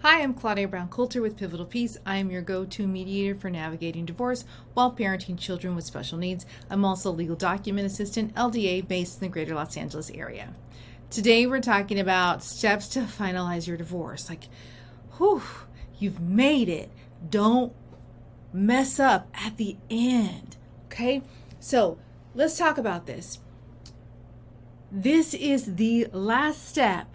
Hi, I'm Claudia Brown Coulter with Pivotal Peace. I am your go-to mediator for navigating divorce while parenting children with special needs. I'm also a legal document assistant, LDA, based in the greater Los Angeles area. Today we're talking about steps to finalize your divorce. Whew, you've made it. Don't mess up at the end. Okay? So let's talk about this. This is the last step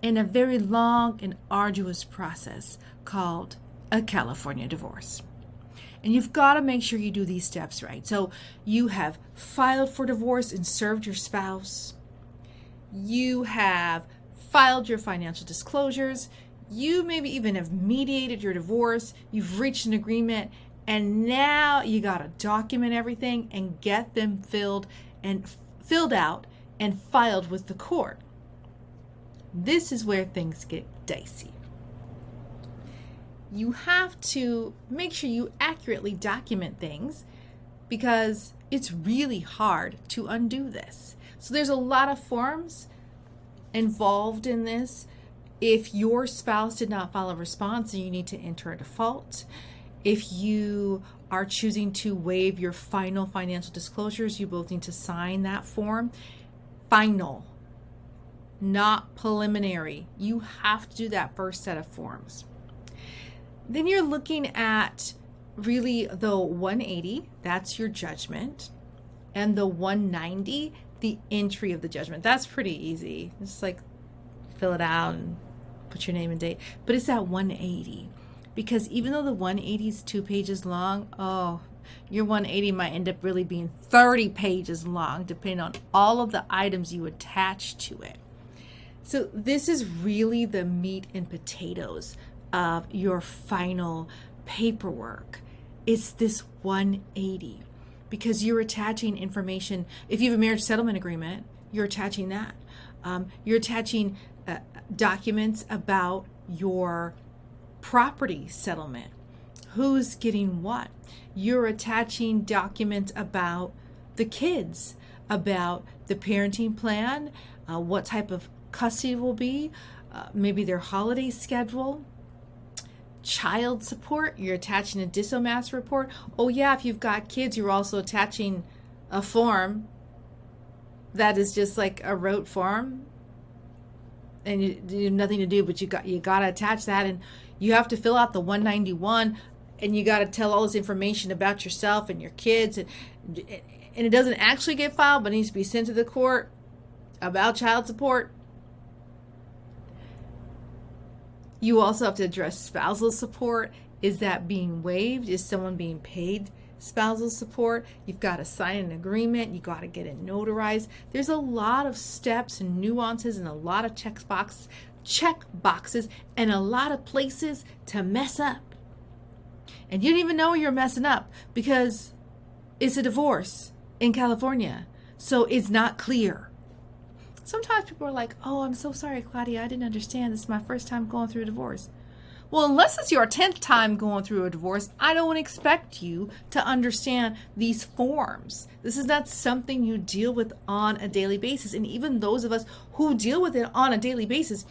in a very long and arduous process called a California divorce. And you've got to make sure you do these steps right. So you have filed for divorce and served your spouse. You have filed your financial disclosures. You maybe even have mediated your divorce. You've reached an agreement. And now you got to document everything and get them filled out and filed with the court. This is where things get dicey. You have to make sure you accurately document things because it's really hard to undo this. So there's a lot of forms involved in this. If your spouse did not file a response, then you need to enter a default. If you are choosing to waive your final financial disclosures, you both need to sign that form. Final, not preliminary. You have to do that first set of forms. Then you're looking at really the 180, that's your judgment, and the 190, the entry of the judgment. That's pretty easy. Just fill it out and put your name and date. But it's that 180, because even though the 180 is 2 pages long, your 180 might end up really being 30 pages long, depending on all of the items you attach to it. So this is really the meat and potatoes of your final paperwork. It's this 180, because you're attaching information. If you have a marriage settlement agreement, you're attaching that. You're attaching documents about your property settlement. Who's getting what? You're attaching documents about the kids, about the parenting plan, what type of custody will be, maybe their holiday schedule, child support. You're attaching a disomass report. Oh yeah, if you've got kids, you're also attaching a form that is just like a rote form, and you have nothing to do, but you got to attach that, and you have to fill out the 191, and you got to tell all this information about yourself and your kids, and it doesn't actually get filed, but it needs to be sent to the court about child support. You also have to address spousal support. Is that being waived? Is someone being paid spousal support? You've got to sign an agreement. You got to get it notarized. There's a lot of steps and nuances and a lot of check boxes and a lot of places to mess up. And you don't even know you're messing up because it's a divorce in California. So it's not clear. Sometimes people are like, oh, I'm so sorry, Claudia, I didn't understand. This is my first time going through a divorce. Well, unless it's your 10th time going through a divorce, I don't expect you to understand these forms. This is not something you deal with on a daily basis. And even those of us who deal with it on a daily basis,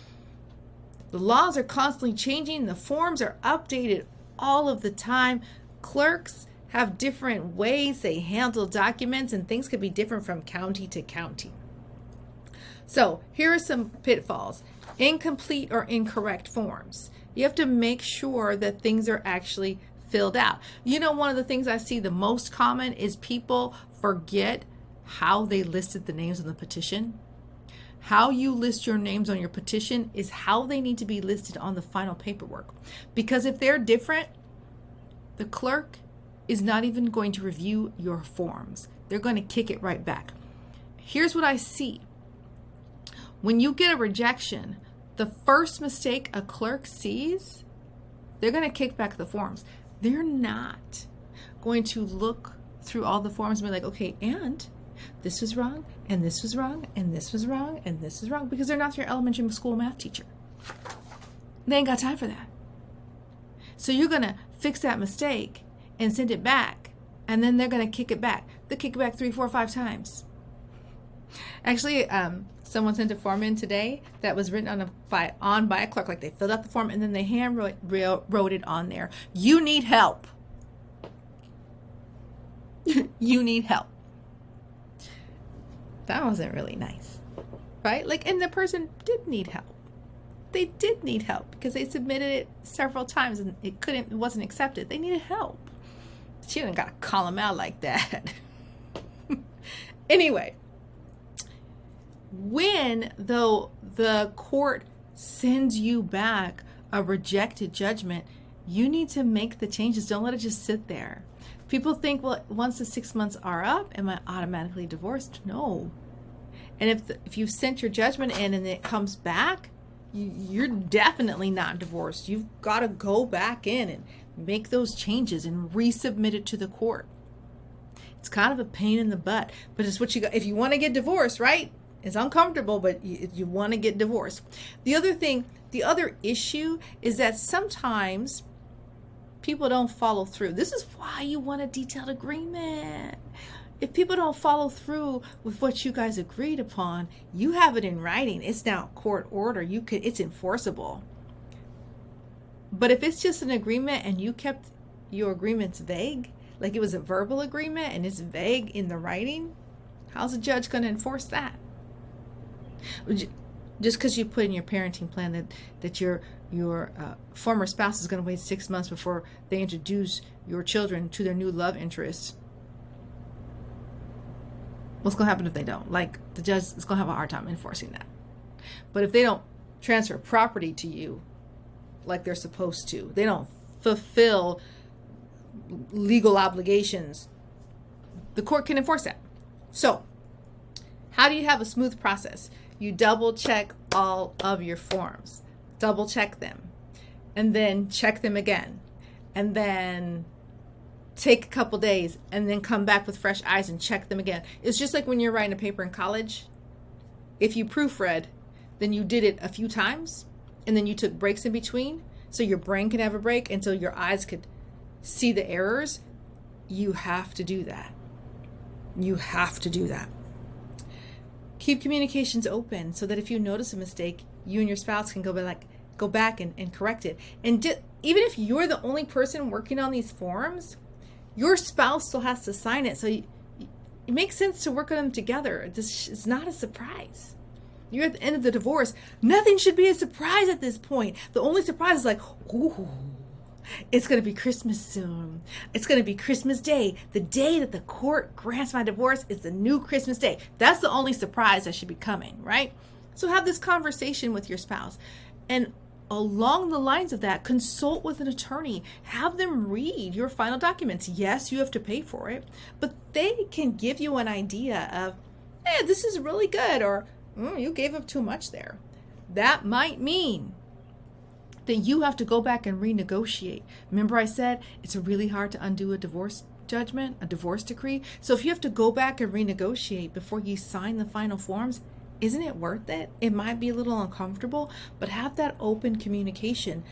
the laws are constantly changing. The forms are updated all of the time. Clerks have different ways they handle documents, and things could be different from county to county. So here are some pitfalls. Incomplete or incorrect forms. You have to make sure that things are actually filled out. You know, one of the things I see the most common is people forget how they listed the names on the petition. How you list your names on your petition is how they need to be listed on the final paperwork. Because if they're different, the clerk is not even going to review your forms. They're going to kick it right back. Here's what I see. When you get a rejection, the first mistake a clerk sees, they're going to kick back the forms. They're not going to look through all the forms and be like, okay, and this was wrong, and this was wrong, and this was wrong, and this was wrong, because they're not your elementary school math teacher. They ain't got time for that. So you're going to fix that mistake and send it back, and then they're going to kick it back. They kick it back 3, 4, 5 times. Actually, Someone sent a form in today that was written by a clerk. Like, they filled out the form and then they hand wrote it on there. You need help. You need help. That wasn't really nice, right? Like, and the person did need help. They did need help because they submitted it several times and it wasn't accepted. They needed help. She didn't got to call them out like that. Anyway, when though the court sends you back a rejected judgment, you need to make the changes. Don't let it just sit there. People think, well, once the 6 months are up, am I automatically divorced? No. And if you've sent your judgment in and it comes back, you're definitely not divorced. You've got to go back in and make those changes and resubmit it to the court. It's kind of a pain in the butt, but it's what you got. If you want to get divorced, right? It's uncomfortable, but you want to get divorced. The other issue is that sometimes people don't follow through. This is why you want a detailed agreement. If people don't follow through with what you guys agreed upon, you have it in writing. It's now court order. It's enforceable. But if it's just an agreement and you kept your agreements vague, like it was a verbal agreement and it's vague in the writing, how's a judge going to enforce that? Just because you put in your parenting plan that your former spouse is going to wait 6 months before they introduce your children to their new love interest, what's going to happen if they don't? Like, the judge is going to have a hard time enforcing that. But if they don't transfer property to you like they're supposed to, they don't fulfill legal obligations, the court can enforce that. So, how do you have a smooth process? You double check all of your forms. Double check them. And then check them again. And then take a couple days and then come back with fresh eyes and check them again. It's just like when you're writing a paper in college. If you proofread, then you did it a few times and then you took breaks in between so your brain could have a break and so your eyes could see the errors. You have to do that. You have to do that. Keep communications open so that if you notice a mistake, you and your spouse can go back and correct it. And even if you're the only person working on these forms, your spouse still has to sign it. So it makes sense to work on them together. This is not a surprise. You're at the end of the divorce. Nothing should be a surprise at this point. The only surprise is like, ooh, it's going to be Christmas soon. It's going to be Christmas Day. The day that the court grants my divorce is the new Christmas Day. That's the only surprise that should be coming, right? So have this conversation with your spouse. And along the lines of that, consult with an attorney. Have them read your final documents. Yes, you have to pay for it, but they can give you an idea of, hey, this is really good, or you gave up too much there. That might mean that you have to go back and renegotiate. Remember I said it's really hard to undo a divorce judgment, a divorce decree. So if you have to go back and renegotiate before you sign the final forms, isn't it worth it? It might be a little uncomfortable, but have that open communication.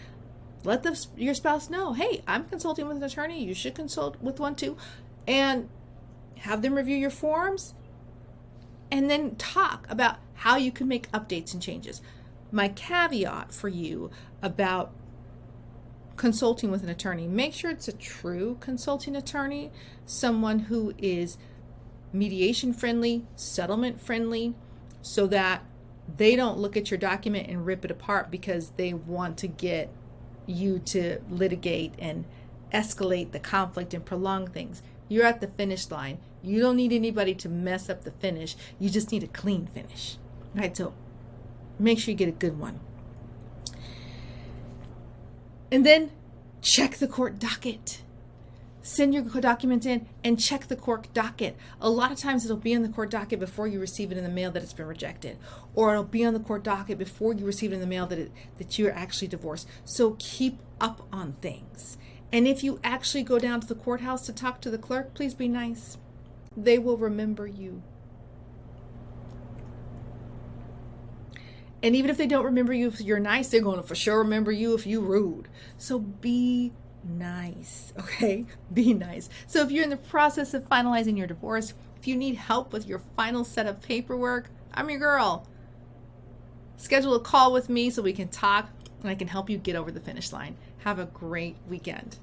Let your spouse know, hey, I'm consulting with an attorney. You should consult with one too. And have them review your forms and then talk about how you can make updates and changes. My caveat for you about consulting with an attorney, make sure it's a true consulting attorney, someone who is mediation friendly, settlement friendly, so that they don't look at your document and rip it apart because they want to get you to litigate and escalate the conflict and prolong things. You're at the finish line. You don't need anybody to mess up the finish. You just need a clean finish. Right? So make sure you get a good one. And then check the court docket. Send your documents in and check the court docket. A lot of times it'll be on the court docket before you receive it in the mail that it's been rejected. Or it'll be on the court docket before you receive it in the mail that you're actually divorced. So keep up on things. And if you actually go down to the courthouse to talk to the clerk, please be nice. They will remember you. And even if they don't remember you if you're nice, they're going to for sure remember you if you're rude. So be nice, okay? Be nice. So if you're in the process of finalizing your divorce, if you need help with your final set of paperwork, I'm your girl. schedule a call with me so we can talk and I can help you get over the finish line. Have a great weekend.